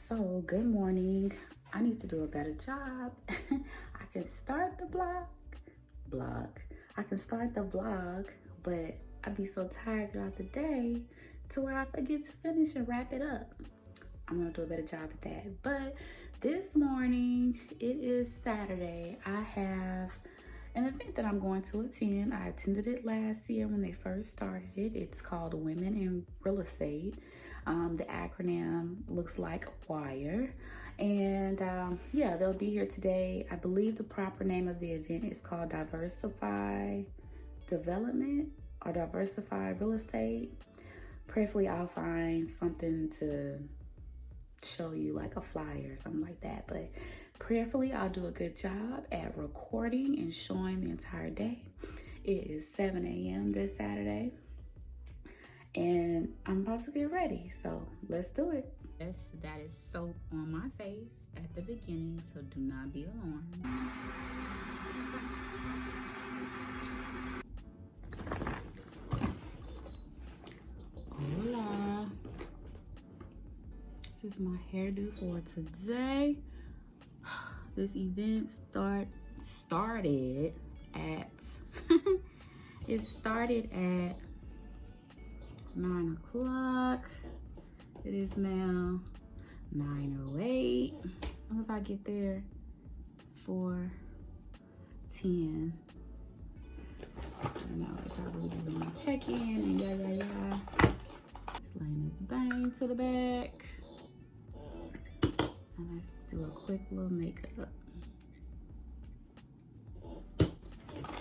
So, good morning. I need to do a better job. I can start the I can start the vlog, but I be so tired throughout the day to where I forget to finish and wrap it up. I'm gonna do a better job at that. But this morning, it is Saturday. I have an event that I'm going to attend. I attended it last year when they first started it. It's called Women in Real Estate. The acronym looks like WIRE. And yeah, they'll be here today. I believe the proper name of the event is called Diversify Development or Diversify Real Estate. Prayerfully, I'll find something to show you, like a flyer or something like that. But prayerfully, I'll do a good job at recording and showing the entire day. It is 7 a.m. this Saturday, and I'm about to get ready, so let's do it. Yes, that is soap on my face at the beginning, so do not be alarmed. Hola. This is my hairdo for today. This event started at it started at 9 o'clock. It is now 9:08. As long as I get there for 10. You know, they probably gonna check in and yada. Just laying this bang to the back. And let's do a quick little makeup.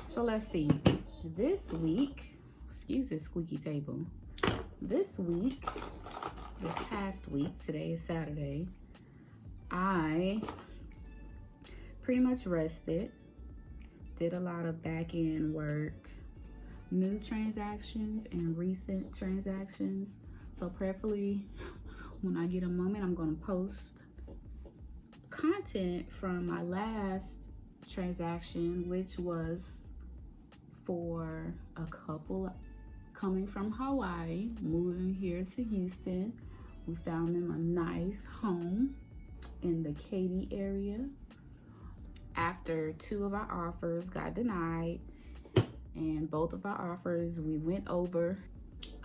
So let's see. This week, excuse this squeaky table. This past week, today is Saturday, I pretty much rested, did a lot of back end work, new transactions and recent transactions. So prayerfully, when I get a moment, I'm gonna post content from my last transaction, which was for a couple coming from Hawaii, moving here to Houston. We found them a nice home in the Katy area after 2 of our offers got denied, and both of our offers we went over.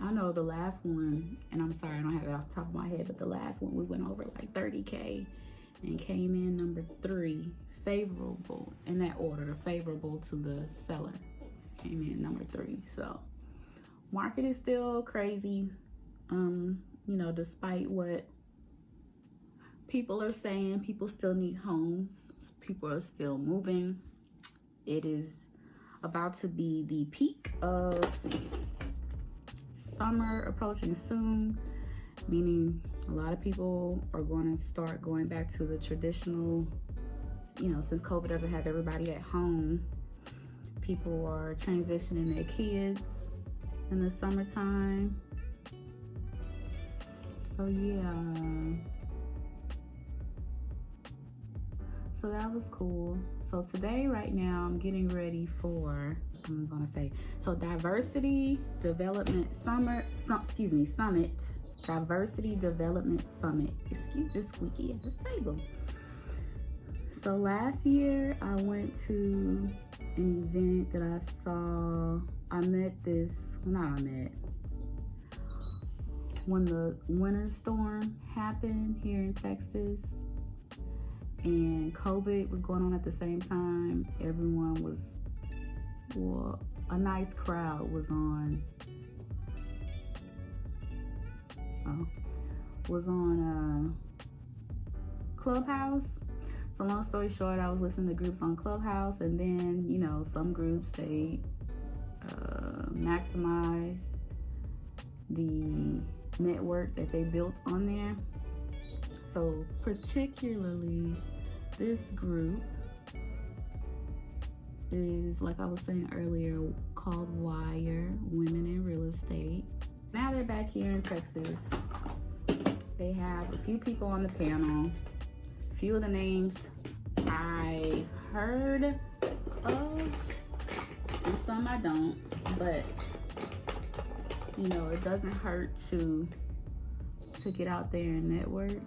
I know the last one, and I'm sorry I don't have it off the top of my head, but the last one we went over like 30K and came in number 3, favorable in that order, favorable to the seller. Came in number 3. So market is still crazy. You know, despite what people are saying, people still need homes. People are still moving. It is about to be the peak of summer approaching soon, meaning a lot of people are going to start going back to the traditional, you know, since COVID doesn't have everybody at home, people are transitioning their kids in the summertime. So yeah, so that was cool. So today, right now, I'm getting ready for, I'm gonna say, so Diversity Development Summit, Diversity Development Summit. Excuse this squeaky ass table. So last year, I went to an event that I saw. When the winter storm happened here in Texas and COVID was going on at the same time, everyone was, well, a nice crowd was on Clubhouse. So long story short, I was listening to groups on Clubhouse, and then, you know, some groups, they maximize the network that they built on there. So particularly this group is, like I was saying earlier, called WIRE, Women in Real Estate. Now they're back here in Texas. They have a few people on the panel. A few of the names I've heard of, and some I don't, but you know, it doesn't hurt to get out there and network.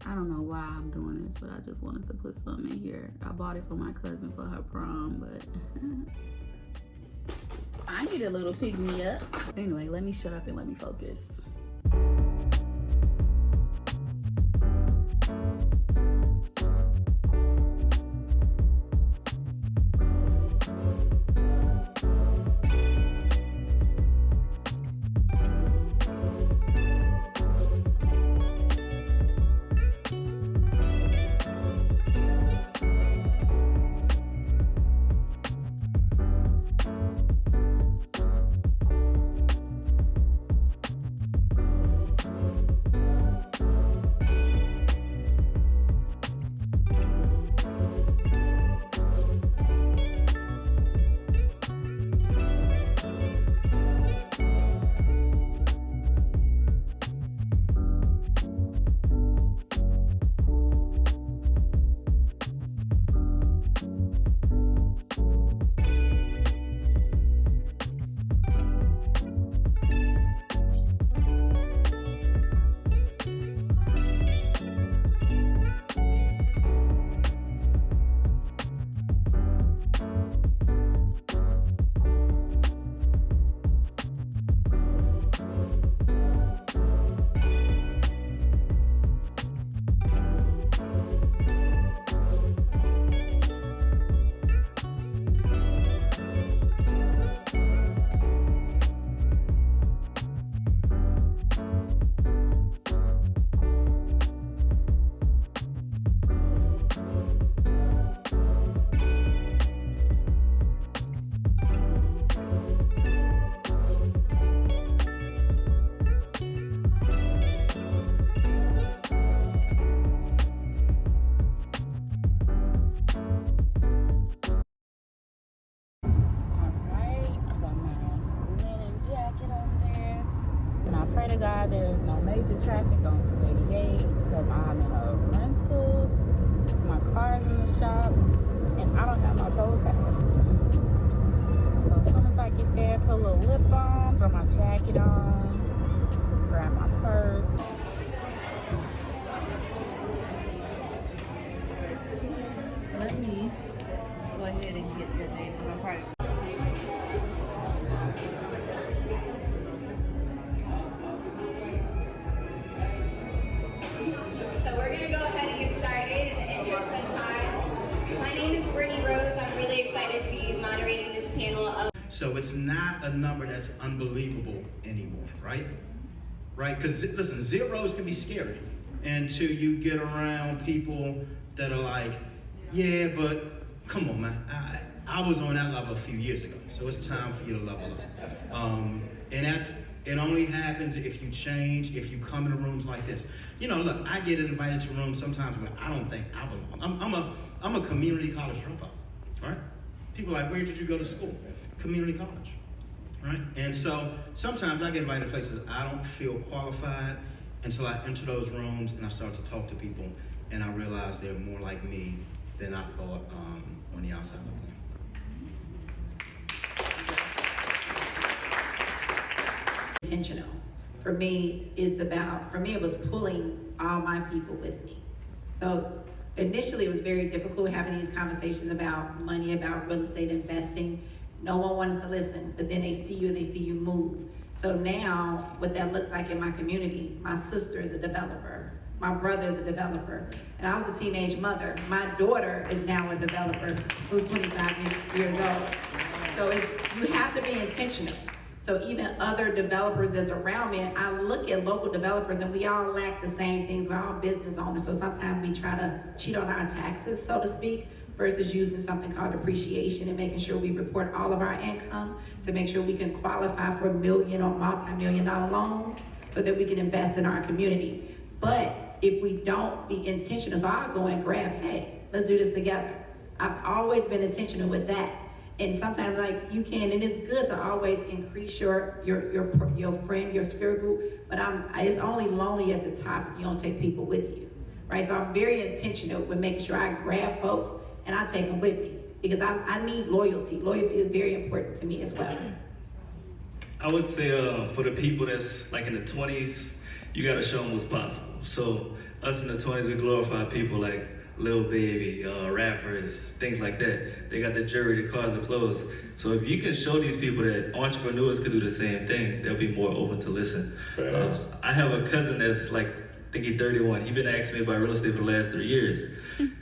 I don't know why I'm doing this, but I just wanted to put something in here. I bought it for my cousin for her prom, but I need a little pick-me-up. Anyway, let me shut up and let me focus. Pray to God there's no major traffic on 288 because I'm in a rental, because my car's in the shop, and I don't have my tow tag. So as soon as I get there, put a little lip balm, throw my jacket on, grab my purse. Let me go ahead and get your name because I'm probably... So we're going to go ahead and get started in the interest of time. My name is Brittney Waiters. I'm really excited to be moderating this panel of... So it's not a number that's unbelievable anymore, right? Right? Because listen, zeros can be scary until you get around people that are like, yeah, but come on, man. I was on that level a few years ago, so it's time for you to level up. And it only happens if you change, if you come into rooms like this. You know, look, I get invited to rooms sometimes where I don't think I belong. I'm a community college dropout, right? People are like, where did you go to school? Community college, right? And so sometimes I get invited to places I don't feel qualified until I enter those rooms and I start to talk to people and I realize they're more like me than I thought on the outside looking in. Intentional. For me, it was pulling all my people with me. So initially it was very difficult having these conversations about money, about real estate investing. No one wants to listen, but then they see you and they see you move. So now what that looks like in my community, my sister is a developer. My brother is a developer, and I was a teenage mother. My daughter is now a developer who's 25 years old. So you have to be intentional. So even other developers that's around me, I look at local developers and we all lack the same things. We're all business owners, so sometimes we try to cheat on our taxes, so to speak, versus using something called depreciation and making sure we report all of our income to make sure we can qualify for million or multi-million-dollar loans so that we can invest in our community. But if we don't be intentional, so I'll go and grab, hey, let's do this together. I've always been intentional with that. And sometimes like you can, and it's good to always increase your friend, your sphere group, but it's only lonely at the top if you don't take people with you, right? So I'm very intentional with making sure I grab folks and I take them with me because I need loyalty. Loyalty is very important to me as well. I would say for the people that's like in the 20s, you got to show them what's possible. So us in the 20s, we glorify people like Lil Baby, rappers, things like that. They got the jewelry, the cars, the clothes. So if you can show these people that entrepreneurs could do the same thing, they'll be more open to listen. I have a cousin that's like, I think he's 31. He's been asking me about real estate for the last 3 years.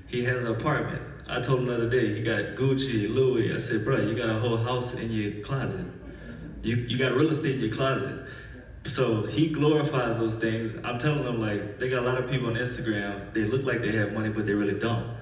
He has an apartment. I told him the other day, he got Gucci, Louis. I said, bro, you got a whole house in your closet. You got real estate in your closet. So he glorifies those things. I'm telling them, like, they got a lot of people on Instagram, they look like they have money, but they really don't.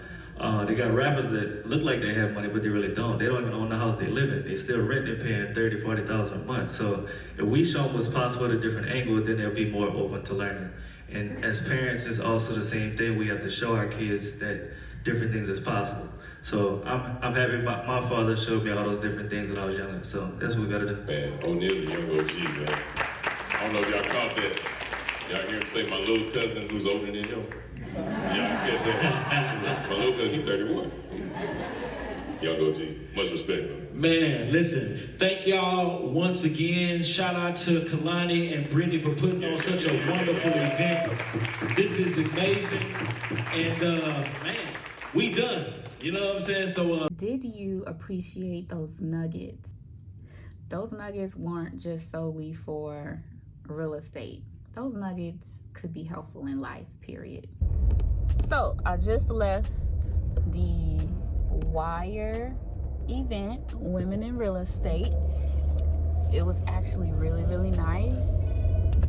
They got rappers that look like they have money, but they really don't. They don't even own the house they live in. They still rent and paying $30,000, $40,000 a month. So if we show them what's possible at a different angle, then they'll be more open to learning. And as parents, it's also the same thing. We have to show our kids that different things is possible. So I'm happy my father showed me all those different things when I was younger. So that's what we gotta do. Man, O'Neill's a young OG, man. I don't know if y'all caught that. Y'all hear him say my little cousin who's older than him? Y'all catch that? My little cousin, he's 31. Young OG. Much respect, man. Listen, thank y'all once again. Shout out to Kalani and Brittney for putting on such a wonderful event. This is amazing. And man, we done. You know what I'm saying? So did you appreciate those nuggets? Those nuggets weren't just solely for real estate. Those nuggets could be helpful in life, period. So I just left the Wire event, Women in Real Estate. It was actually really, really nice.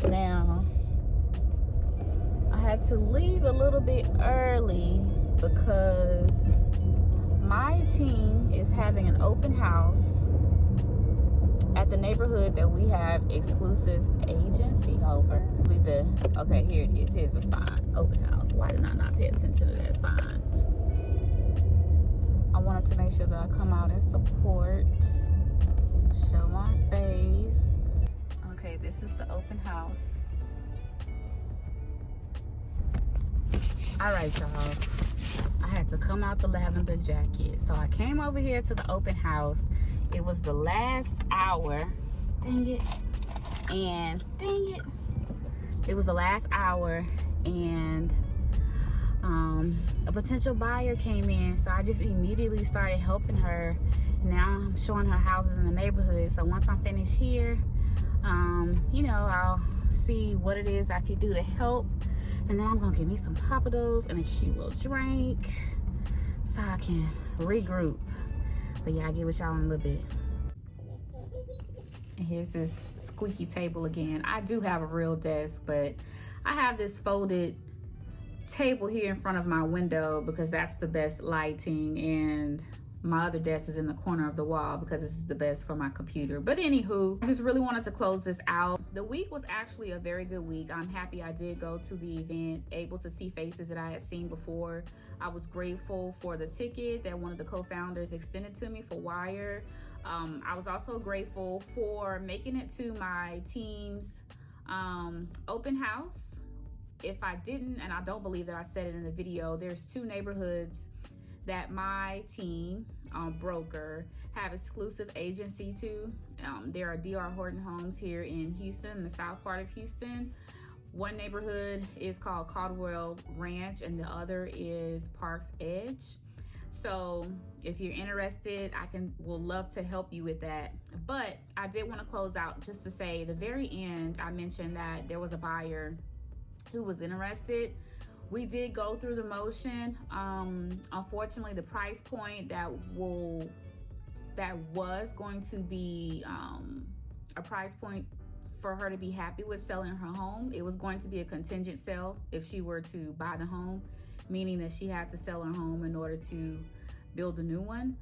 Now, I had to leave a little bit early because my team is having an open house at the neighborhood that we have exclusive agency over. Okay, here it is. Here's the sign, open house. Why did I not pay attention to that sign? I wanted to make sure that I come out and support, show my face. Okay, this is the open house. All right, y'all. I had to come out the lavender jacket. So I came over here to the open house. It was the last hour. Dang it. And dang it. It was the last hour and a potential buyer came in. So I just immediately started helping her. Now I'm showing her houses in the neighborhood. So once I'm finished here, you know, I'll see what it is I could do to help. And then I'm gonna get me some Papados and a cute little drink so I can regroup. But yeah, I'll get with y'all in a little bit. And here's this squeaky table again. I do have a real desk, but I have this folded table here in front of my window because that's the best lighting, and my other desk is in the corner of the wall because this is the best for my computer. But anywho, I just really wanted to close this out. The week was actually a very good week. I'm happy I did go to the event, able to see faces that I had seen before. I was grateful for the ticket that one of the co-founders extended to me for Wire. I was also grateful for making it to my team's open house. If I didn't, and I don't believe that I said it in the video, there's 2 neighborhoods that my team, broker, have exclusive agency to. There are DR Horton homes here in Houston, the south part of Houston. One neighborhood is called Caldwell Ranch and the other is Parks Edge. So if you're interested, will love to help you with that. But I did want to close out just to say, the very end, I mentioned that there was a buyer who was interested. We did go through the motion. Unfortunately, the price point that was going to be a price point for her to be happy with selling her home. It was going to be a contingent sale if she were to buy the home, meaning that she had to sell her home in order to build a new one.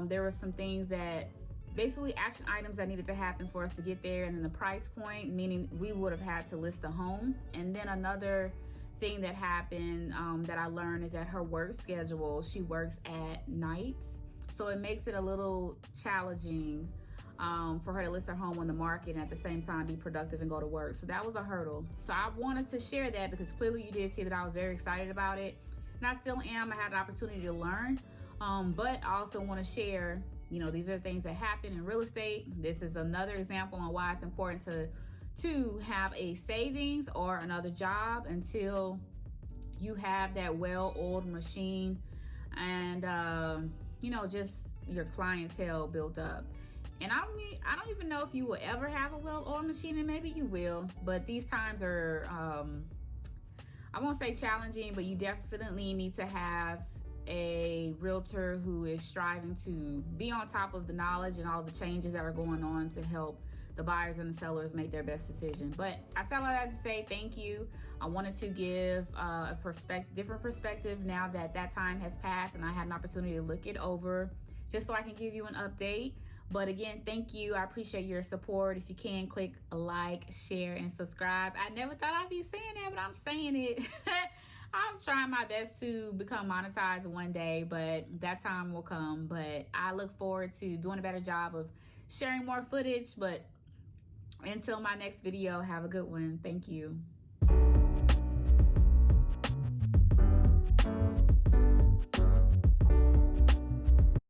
There were some things that, basically action items that needed to happen for us to get there, and then the price point, meaning we would have had to list the home. And then another thing that happened that I learned is that her work schedule, she works at nights, so it makes it a little challenging for her to list her home on the market and at the same time be productive and go to work. So that was a hurdle. So I wanted to share that because clearly you did see that I was very excited about it, and I still am. I had the opportunity to learn, but I also want to share, you know, these are things that happen in real estate. This is another example on why it's important to have a savings or another job until you have that well-oiled machine and you know, just your clientele built up. And I don't even know if you will ever have a well-oiled machine, and maybe you will, but these times are I won't say challenging, but you definitely need to have a realtor who is striving to be on top of the knowledge and all the changes that are going on to help the buyers and the sellers make their best decision. But I said all that to say thank you. I wanted to give a different perspective now that that time has passed and I had an opportunity to look it over, just so I can give you an update. But again, thank you. I appreciate your support. If you can, click like, share, and subscribe. I never thought I'd be saying that, but I'm saying it. I'm trying my best to become monetized one day, but that time will come. But I look forward to doing a better job of sharing more footage. But until my next video, have a good one. Thank you.